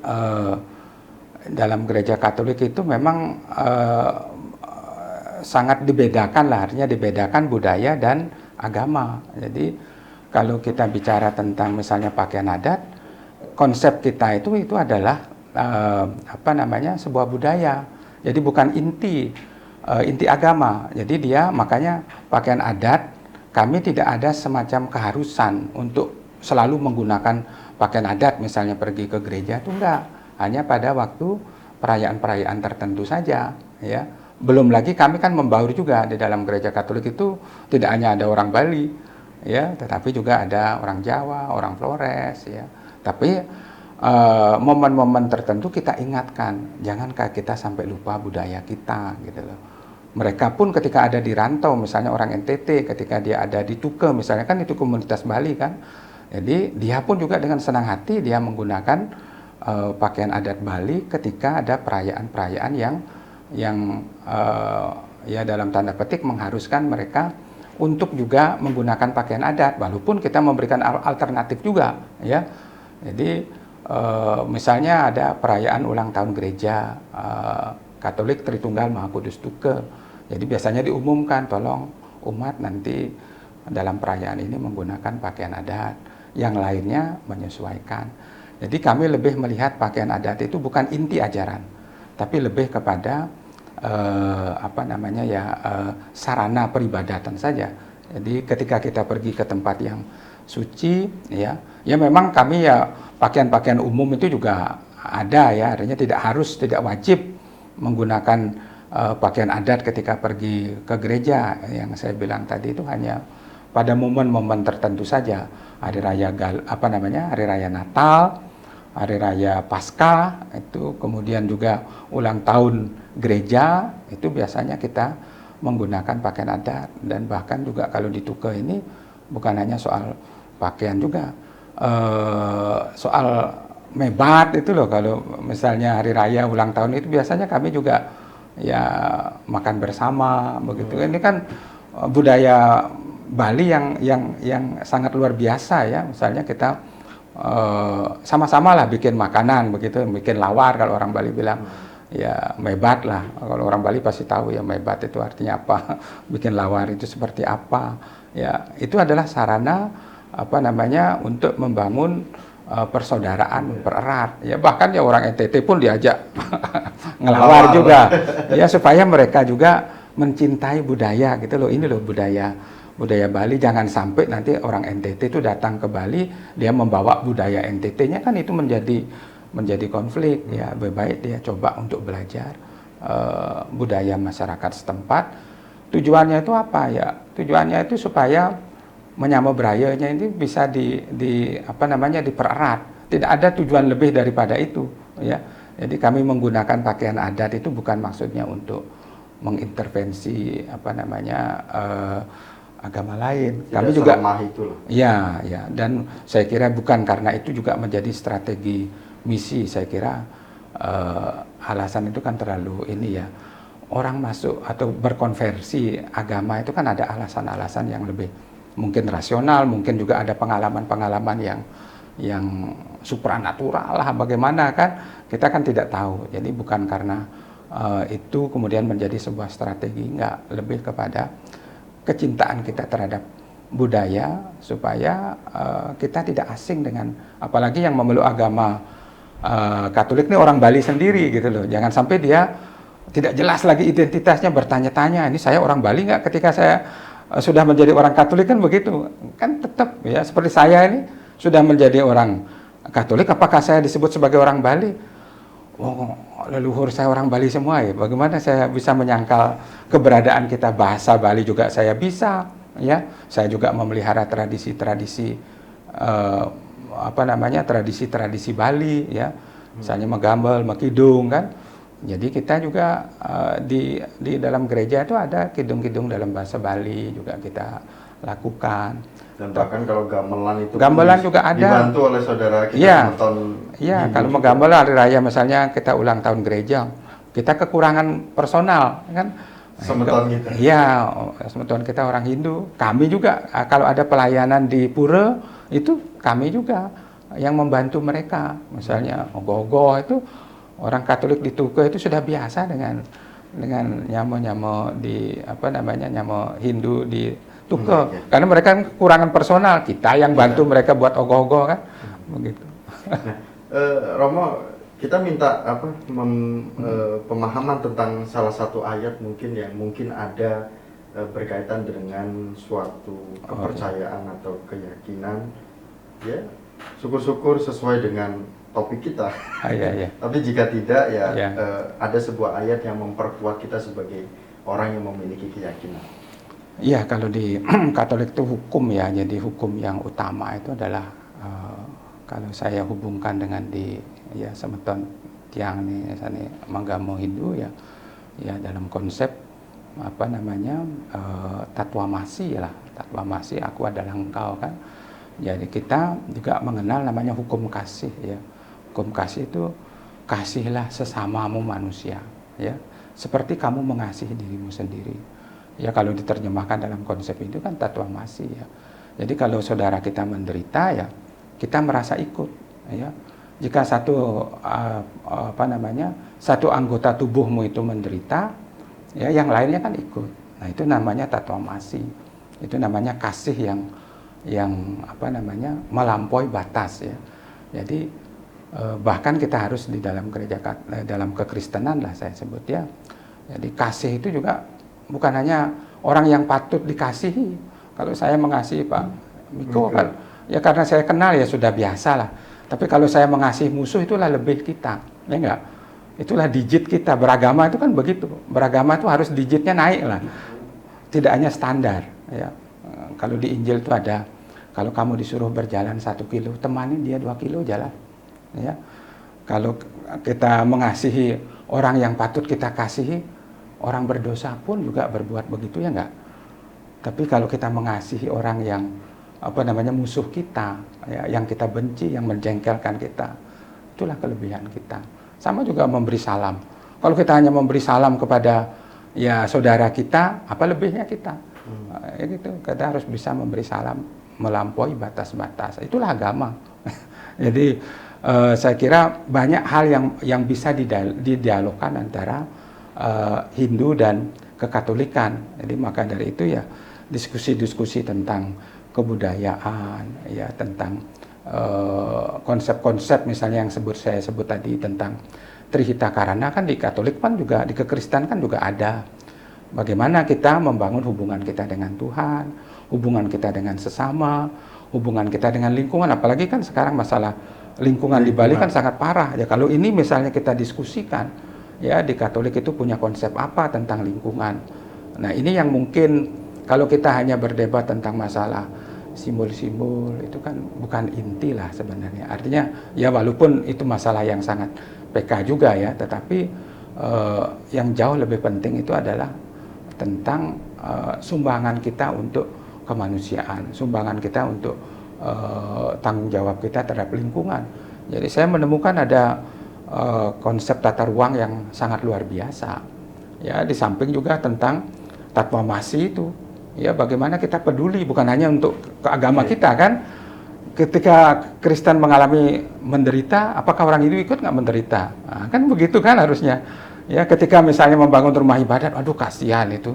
dalam gereja Katolik itu memang sangat dibedakan lah, artinya dibedakan budaya dan agama. Jadi kalau kita bicara tentang misalnya pakaian adat, konsep kita itu adalah sebuah budaya. Jadi bukan inti agama. Jadi dia makanya pakaian adat kami tidak ada semacam keharusan untuk selalu menggunakan pakaian adat, misalnya pergi ke gereja itu enggak, hanya pada waktu perayaan-perayaan tertentu saja, ya. Belum lagi kami kan membaur juga di dalam gereja Katolik itu tidak hanya ada orang Bali, ya, tetapi juga ada orang Jawa, orang Flores, ya. Tapi momen-momen tertentu kita ingatkan, jangankah kita sampai lupa budaya kita, gitu loh. Mereka pun ketika ada di rantau, misalnya orang NTT, ketika dia ada di Tuke, misalnya kan itu komunitas Bali kan, jadi dia pun juga dengan senang hati dia menggunakan pakaian adat Bali ketika ada perayaan-perayaan yang dalam tanda petik mengharuskan mereka untuk juga menggunakan pakaian adat, walaupun kita memberikan alternatif juga, ya. Jadi misalnya ada perayaan ulang tahun gereja Katolik Tritunggal Maha Kudus Tuke, jadi biasanya diumumkan tolong umat nanti dalam perayaan ini menggunakan pakaian adat, yang lainnya menyesuaikan. Jadi kami lebih melihat pakaian adat itu bukan inti ajaran, tapi lebih kepada sarana peribadatan saja. Jadi ketika kita pergi ke tempat yang suci, ya memang kami ya pakaian-pakaian umum itu juga ada, ya, artinya tidak wajib menggunakan pakaian adat ketika pergi ke gereja. Yang saya bilang tadi itu hanya pada momen-momen tertentu saja, hari raya hari raya Natal, hari raya Paskah, itu kemudian juga ulang tahun gereja, itu biasanya kita menggunakan pakaian adat. Dan bahkan juga kalau di Tuke ini bukan hanya soal pakaian juga, soal mebat itu loh. Kalau misalnya hari raya ulang tahun itu biasanya kami juga ya makan bersama begitu. Ini kan budaya Bali yang sangat luar biasa, ya. Misalnya kita sama-sama lah bikin makanan begitu, bikin lawar kalau orang Bali bilang, ya mebat lah. Kalau orang Bali pasti tahu ya mebat itu artinya apa, bikin lawar itu seperti apa, ya. Itu adalah sarana untuk membangun persaudaraan, mempererat, ya. Bahkan ya orang NTT pun diajak ngelawar juga, ya, supaya mereka juga mencintai budaya gitu loh. Ini loh budaya Bali. Jangan sampai nanti orang NTT itu datang ke Bali, dia membawa budaya NTT-nya, kan itu menjadi konflik, ya. Lebih baik dia coba untuk belajar budaya masyarakat setempat. Tujuannya itu apa, ya? Tujuannya itu supaya menyambut berayanya ini bisa dipererat. Tidak ada tujuan lebih daripada itu, ya. Jadi kami menggunakan pakaian adat itu bukan maksudnya untuk mengintervensi agama lain. Tidak kami juga itulah. Ya, dan saya kira bukan karena itu juga menjadi strategi misi. Saya kira alasan itu kan terlalu ini, ya. orang masuk atau berkonversi agama itu kan ada alasan-alasan yang lebih mungkin rasional, mungkin juga ada pengalaman-pengalaman yang supranatural lah, bagaimana kan kita kan tidak tahu. Jadi bukan karena itu kemudian menjadi sebuah strategi, enggak, lebih kepada kecintaan kita terhadap budaya supaya kita tidak asing dengan, apalagi yang memeluk agama Katolik ini orang Bali sendiri gitu loh. Jangan sampai dia tidak jelas lagi identitasnya, bertanya-tanya, ini saya orang Bali nggak ketika saya sudah menjadi orang Katolik, kan begitu. Kan tetap ya, seperti saya ini sudah menjadi orang Katolik, apakah saya disebut sebagai orang Bali? Oh, leluhur saya orang Bali semua ya. Bagaimana saya bisa menyangkal keberadaan kita, bahasa Bali juga saya bisa ya. Saya juga memelihara tradisi-tradisi tradisi-tradisi Bali ya. Misalnya Megambel, Mekidung kan. Jadi kita juga di dalam gereja itu ada kidung-kidung dalam bahasa Bali juga kita lakukan. Dan bahkan kalau gamelan itu juga ada, dibantu oleh saudara kita menonton. Iya, kalau menggambel hari raya misalnya kita ulang tahun gereja, kita kekurangan personal kan. Semeton kita. Iya, semeton kita orang Hindu. Kami juga kalau ada pelayanan di pura itu kami juga yang membantu mereka. Misalnya ogoh-ogoh itu orang Katolik di Tuke itu sudah biasa dengan nyamo-nyamo di nyamo Hindu di Tuke. Karena mereka kan kekurangan personal, kita yang bantu mereka buat ogoh-ogoh kan. Begitu. Nah, Romo, kita minta pemahaman tentang salah satu ayat mungkin yang mungkin ada berkaitan dengan suatu kepercayaan atau keyakinan, ya syukur-syukur sesuai dengan topik kita. Iya. Tapi jika tidak ya, ada sebuah ayat yang memperkuat kita sebagai orang yang memiliki keyakinan. Iya, kalau di Katolik itu hukum ya, jadi hukum yang utama itu adalah kalau saya hubungkan dengan di semeton tiang nih, misalnya Manggamo Hindu ya dalam konsep tatwamasi lah, tatwamasi aku adalah engkau kan. Jadi kita juga mengenal namanya hukum kasih ya. Hukum kasih itu kasihlah sesamamu manusia ya, seperti kamu mengasihi dirimu sendiri. Ya kalau diterjemahkan dalam konsep itu kan tatwamasi ya. Jadi kalau saudara kita menderita ya kita merasa ikut ya. Jika satu anggota tubuhmu itu menderita ya, yang lainnya kan ikut. Nah, itu namanya tatwamasi. Itu namanya kasih yang melampaui batas ya. Jadi bahkan kita harus di dalam dalam kekristenan lah saya sebut ya. Jadi kasih itu juga bukan hanya orang yang patut dikasihi. Kalau saya mengasihi Pak Miko kan ya karena saya kenal ya sudah biasa lah. Tapi kalau saya mengasihi musuh itulah lebih kita, ya enggak? Itulah digit kita. Beragama itu kan begitu. Beragama itu harus digitnya naik lah. Tidak hanya standar. Ya. Kalau di Injil itu ada, kalau kamu disuruh berjalan 1 kilo, temani dia 2 kilo jalan. Ya. Kalau kita mengasihi orang yang patut kita kasihi, orang berdosa pun juga berbuat begitu ya enggak? Tapi kalau kita mengasihi orang yang musuh kita, ya, yang kita benci, yang menjengkelkan kita, itulah kelebihan kita. Sama juga memberi salam. Kalau kita hanya memberi salam kepada ya saudara kita, apa lebihnya kita? Ya gitu. Kita harus bisa memberi salam melampaui batas-batas. Itulah agama. Jadi saya kira banyak hal yang bisa didialogkan antara Hindu dan kekatolikan. Jadi maka dari itu ya diskusi-diskusi tentang kebudayaan, ya tentang konsep-konsep misalnya yang saya sebut tadi tentang Trihita Karana kan di Katolik kan juga, di Kekristenan kan juga ada. Bagaimana kita membangun hubungan kita dengan Tuhan, hubungan kita dengan sesama, hubungan kita dengan lingkungan. Apalagi kan sekarang masalah lingkungan di Bali kan sangat parah. Ya kalau ini misalnya kita diskusikan, ya di Katolik itu punya konsep apa tentang lingkungan. Nah ini yang mungkin kalau kita hanya berdebat tentang masalah simbol-simbol itu kan bukan inti lah sebenarnya. Artinya ya walaupun itu masalah yang sangat PK juga ya, tetapi yang jauh lebih penting itu adalah tentang sumbangan kita untuk kemanusiaan, sumbangan kita untuk tanggung jawab kita terhadap lingkungan. Jadi saya menemukan ada konsep tata ruang yang sangat luar biasa. Ya, di samping juga tentang tatwamasi itu. Ya, bagaimana kita peduli bukan hanya untuk ke agama kita kan. Ketika Kristen mengalami menderita, apakah orang Hindu ikut nggak menderita? Nah, kan begitu kan harusnya. Ya, ketika misalnya membangun rumah ibadat, aduh kasihan itu,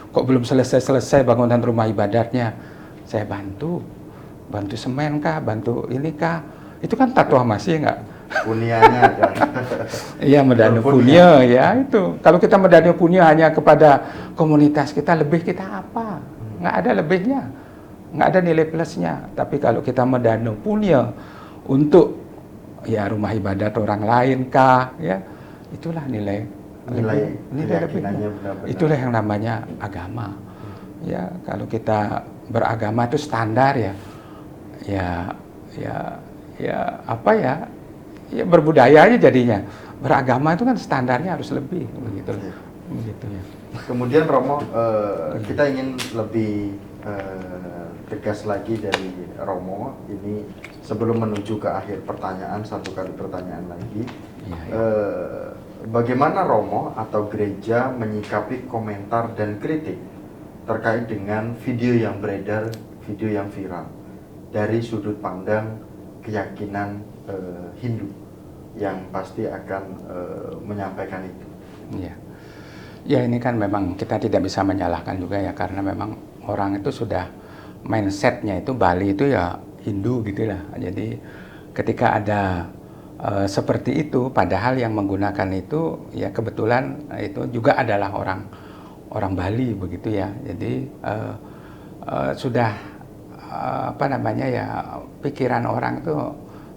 kok belum selesai bangunan rumah ibadatnya, saya bantu semen kah, bantu ini kah, itu kan tatwamasi nggak? Punianya kan. Iya, medano punya ya itu. Kalau kita medano punya hanya kepada komunitas kita, lebih kita apa? Nggak ada lebihnya, nggak ada nilai plusnya. Tapi kalau kita medano punya untuk ya rumah ibadat orang lain kah, ya itulah nilai keyakinannya benar-benar. Itulah yang namanya agama. Ya, kalau kita beragama itu standar ya, ya apa ya? Ya berbudaya aja jadinya. Beragama itu kan standarnya harus lebih begitu. Iya. Begitu ya. Kemudian Romo, kita ingin lebih tegas lagi dari Romo. Ini sebelum menuju ke akhir pertanyaan, satu kali pertanyaan lagi. Iya. Bagaimana Romo atau gereja menyikapi komentar dan kritik terkait dengan video yang beredar, video yang viral dari sudut pandang keyakinan Hindu yang pasti akan menyampaikan itu? Iya. Ya, ini kan memang kita tidak bisa menyalahkan juga ya, karena memang orang itu sudah mindsetnya itu Bali itu ya Hindu gitulah. Jadi ketika ada seperti itu, padahal yang menggunakan itu ya kebetulan itu juga adalah orang Bali begitu ya. Jadi sudah apa namanya ya, pikiran orang itu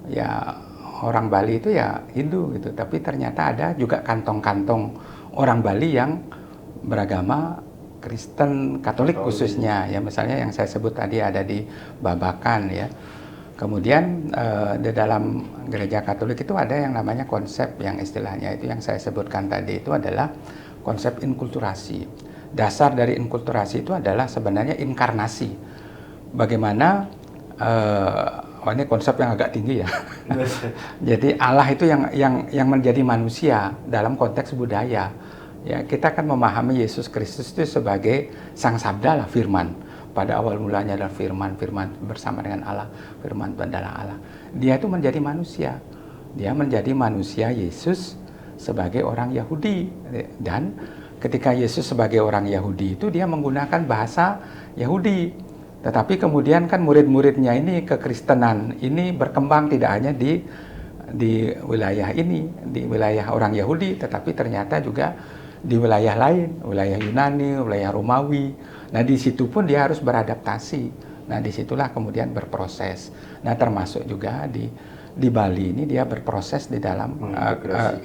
ya orang Bali itu ya Hindu gitu. Tapi ternyata ada juga kantong-kantong orang Bali yang beragama Kristen Katolik khususnya ya, misalnya yang saya sebut tadi ada di Babakan ya. Kemudian di dalam gereja Katolik itu ada yang namanya konsep yang istilahnya itu yang saya sebutkan tadi itu adalah konsep inkulturasi. Dasar dari inkulturasi itu adalah sebenarnya inkarnasi. Bagaimana ini konsep yang agak tinggi ya. Jadi Allah itu yang menjadi manusia dalam konteks budaya. Ya, kita kan memahami Yesus Kristus itu sebagai Sang Sabda lah, Firman. Pada awal mulanya adalah Firman, Firman bersama dengan Allah, Firman adalah Allah. Dia itu menjadi manusia. Dia menjadi manusia Yesus sebagai orang Yahudi. Dan ketika Yesus sebagai orang Yahudi itu dia menggunakan bahasa Yahudi. Tetapi kemudian kan murid-muridnya ini kekristenan ini berkembang tidak hanya di wilayah ini, di wilayah orang Yahudi, tetapi ternyata juga di wilayah lain, wilayah Yunani, wilayah Romawi. Nah, di situ pun dia harus beradaptasi. Nah, disitulah kemudian berproses. Nah, termasuk juga di Bali ini dia berproses di dalam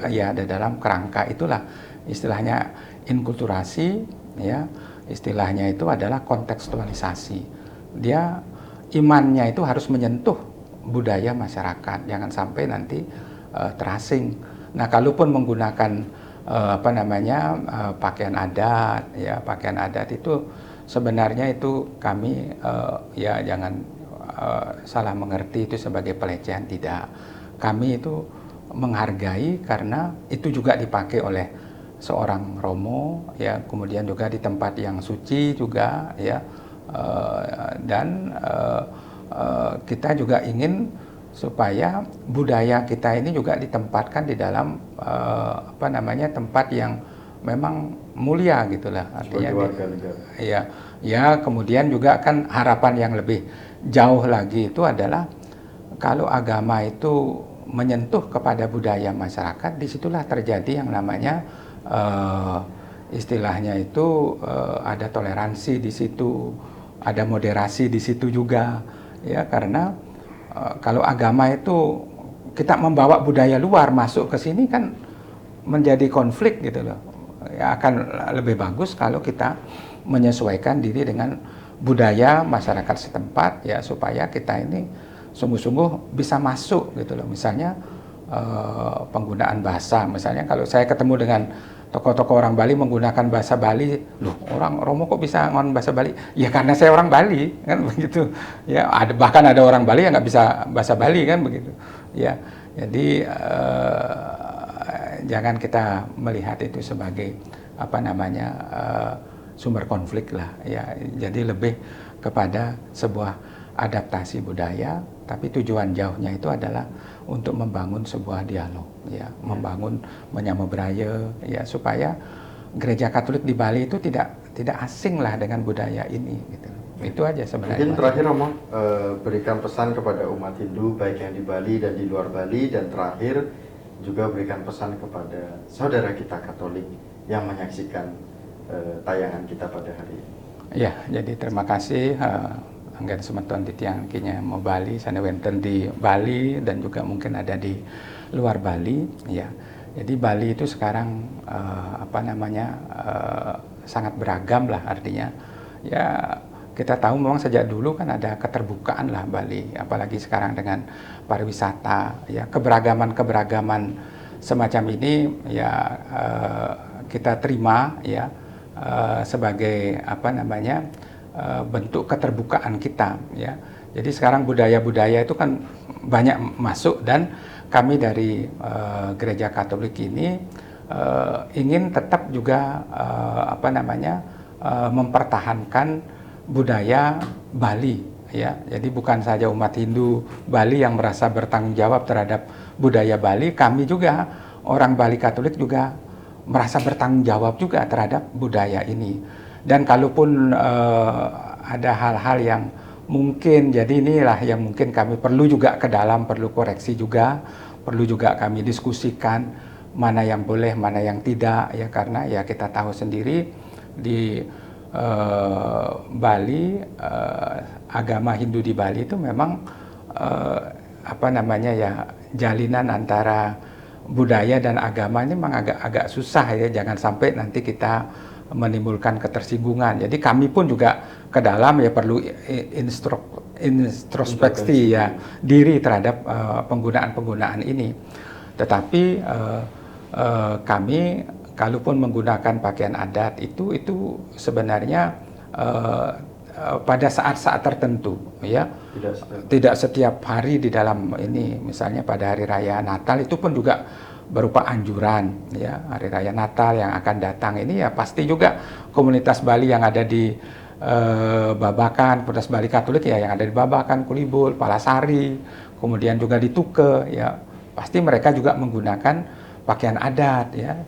ya di dalam kerangka itulah istilahnya inkulturasi ya. Istilahnya itu adalah kontekstualisasi. Dia imannya itu harus menyentuh budaya masyarakat, jangan sampai nanti terasing. Nah, kalaupun menggunakan pakaian adat ya, pakaian adat itu sebenarnya itu kami ya jangan salah mengerti itu sebagai pelecehan, tidak. Kami itu menghargai karena itu juga dipakai oleh seorang romo ya, kemudian juga di tempat yang suci juga ya, dan kita juga ingin supaya budaya kita ini juga ditempatkan di dalam tempat yang memang mulia gitulah, artinya ya kemudian juga kan harapan yang lebih jauh lagi itu adalah kalau agama itu menyentuh kepada budaya masyarakat, disitulah terjadi yang namanya istilahnya itu ada toleransi di situ, ada moderasi di situ juga ya, karena kalau agama itu kita membawa budaya luar masuk ke sini kan menjadi konflik gitu loh. Ya, akan lebih bagus kalau kita menyesuaikan diri dengan budaya masyarakat setempat ya, supaya kita ini sungguh-sungguh bisa masuk gitu loh. Misalnya penggunaan bahasa, misalnya kalau saya ketemu dengan tokoh-tokoh orang Bali menggunakan bahasa Bali, loh orang Romo kok bisa ngomong bahasa Bali? Ya karena saya orang Bali kan begitu. Ya bahkan ada orang Bali yang nggak bisa bahasa Bali kan begitu. Ya jadi jangan kita melihat itu sebagai apa namanya sumber konflik lah ya. Jadi lebih kepada sebuah adaptasi budaya, tapi tujuan jauhnya itu adalah untuk membangun sebuah dialog ya, membangun menyambut budaya ya, supaya gereja Katolik di Bali itu tidak asing lah dengan budaya ini gitu. Itu aja sebenarnya. Mungkin terakhir Romo, berikan pesan kepada umat Hindu baik yang di Bali dan di luar Bali, dan terakhir juga berikan pesan kepada saudara kita Katolik yang menyaksikan tayangan kita pada hari ini. Ya, jadi terima kasih anggan semeton di tiang kinya mau Bali, sana wenten di Bali dan juga mungkin ada di luar Bali ya. Jadi Bali itu sekarang apa namanya sangat beragam lah, artinya ya kita tahu memang sejak dulu kan ada keterbukaan lah Bali, apalagi sekarang dengan pariwisata ya, keberagaman semacam ini ya kita terima ya sebagai apa namanya bentuk keterbukaan kita ya. Jadi sekarang budaya-budaya itu kan banyak masuk, dan kami dari Gereja Katolik ini ingin tetap juga apa namanya mempertahankan budaya Bali ya. Jadi bukan saja umat Hindu Bali yang merasa bertanggung jawab terhadap budaya Bali, kami juga orang Bali Katolik juga merasa bertanggung jawab juga terhadap budaya ini. Dan kalaupun ada hal-hal yang mungkin, jadi inilah yang mungkin kami perlu juga ke dalam, perlu koreksi juga, perlu juga kami diskusikan mana yang boleh, mana yang tidak ya, karena ya kita tahu sendiri di Bali, agama Hindu di Bali itu memang apa namanya ya, jalinan antara budaya dan agama ini memang agak susah ya, jangan sampai nanti kita menimbulkan ketersinggungan. Jadi kami pun juga ke dalam ya perlu introspeksi ya diri terhadap penggunaan ini. Tetapi kami kalaupun menggunakan pakaian adat itu sebenarnya pada saat-saat tertentu ya, tidak setiap hari di dalam ini. Misalnya pada hari raya Natal itu pun juga berupa anjuran ya, hari raya Natal yang akan datang ini ya pasti juga komunitas Bali yang ada di Babakan, komunitas Bali Katolik ya yang ada di Babakan, Kulibul, Palasari, kemudian juga di Tuke ya, pasti mereka juga menggunakan pakaian adat ya,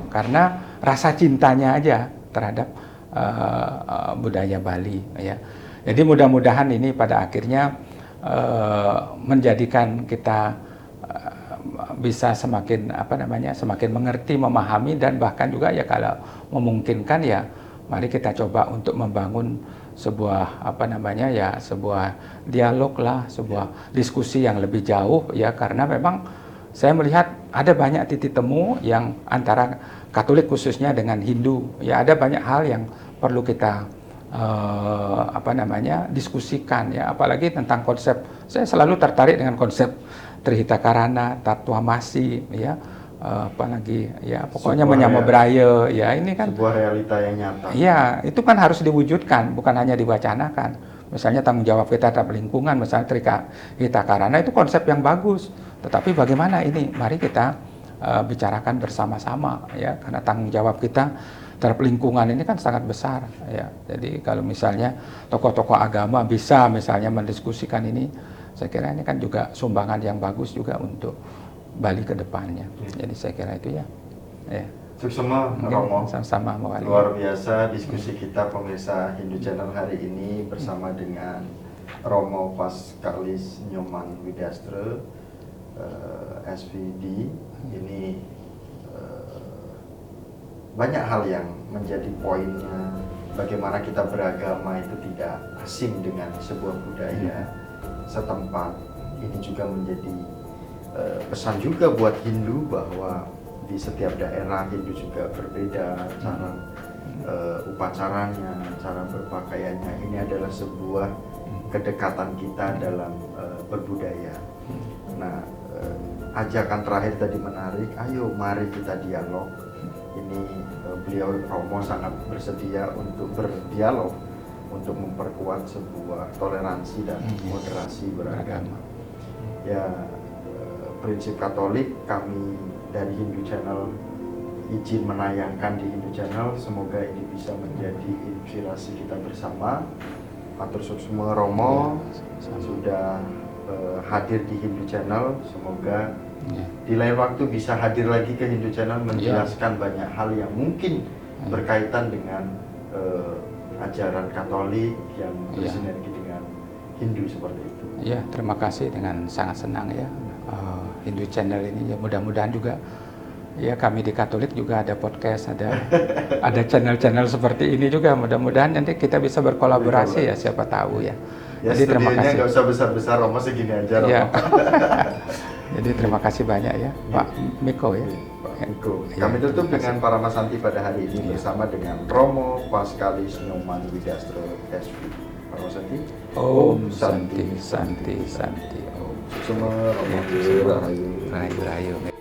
karena rasa cintanya aja terhadap budaya Bali ya. Jadi mudah-mudahan ini pada akhirnya menjadikan kita bisa semakin apa namanya, semakin mengerti, memahami, dan bahkan juga ya kalau memungkinkan ya mari kita coba untuk membangun sebuah apa namanya ya, sebuah dialog lah, sebuah diskusi yang lebih jauh ya, karena memang saya melihat ada banyak titik temu yang antara Katolik khususnya dengan Hindu ya, ada banyak hal yang perlu kita apa namanya diskusikan ya, apalagi tentang konsep. Saya selalu tertarik dengan konsep Trihita Karana, Tatwa Masi ya, apalagi ya pokoknya menyambut braya ya, ini kan sebuah realita yang nyata. Iya, itu kan harus diwujudkan, bukan hanya diwacanakan. Misalnya tanggung jawab kita terhadap lingkungan, misalnya Trihita Karana itu konsep yang bagus. Tetapi bagaimana ini? Mari kita bicarakan bersama-sama ya, karena tanggung jawab kita terhadap lingkungan ini kan sangat besar ya. Jadi kalau misalnya tokoh-tokoh agama bisa misalnya mendiskusikan ini, saya kira ini kan juga sumbangan yang bagus juga untuk Bali ke depannya. Jadi saya kira itu ya. Ya. Suksema Romo, sama-sama luar biasa diskusi kita pemirsa Hindu Channel hari ini bersama dengan Romo Paskalis Nyoman Widastre, SVD. Ini banyak hal yang menjadi poinnya, bagaimana kita beragama itu tidak asing dengan sebuah budaya setempat. Ini juga menjadi pesan juga buat Hindu bahwa di setiap daerah Hindu juga berbeda cara upacaranya, cara berpakaiannya. Ini adalah sebuah kedekatan kita dalam berbudaya. Nah, ajakan terakhir tadi menarik, ayo mari kita dialog. Ini beliau Romo sangat bersedia untuk berdialog, untuk memperkuat sebuah toleransi dan moderasi beragama. Ya, prinsip Katolik kami dari Hindu Channel izin menayangkan di Hindu Channel. Semoga ini bisa menjadi inspirasi kita bersama. Matur suksma Romo sudah hadir di Hindu Channel. Semoga di lain waktu bisa hadir lagi ke Hindu Channel menjelaskan banyak hal yang mungkin berkaitan dengan ajaran Katolik yang bersinergi dengan Hindu seperti itu. Ya, terima kasih, dengan sangat senang ya Hindu Channel ini ya, mudah-mudahan juga ya kami di Katolik juga ada podcast, ada channel-channel seperti ini juga, mudah-mudahan nanti kita bisa berkolaborasi ya, siapa tahu ya. Ya, jadi terima kasih. Nggak usah besar-besar, Romo segini aja Romo. Ya. Jadi terima kasih banyak ya Pak Miko ya. Pak Miko. Kami tutup dengan para Masanti pada hari ini bersama dengan Romo Paskalis Nyoman Widastro SV. Para Masanti. Om Santi Santi Santi. Om Suksma Romo Rahayu. Rahayu.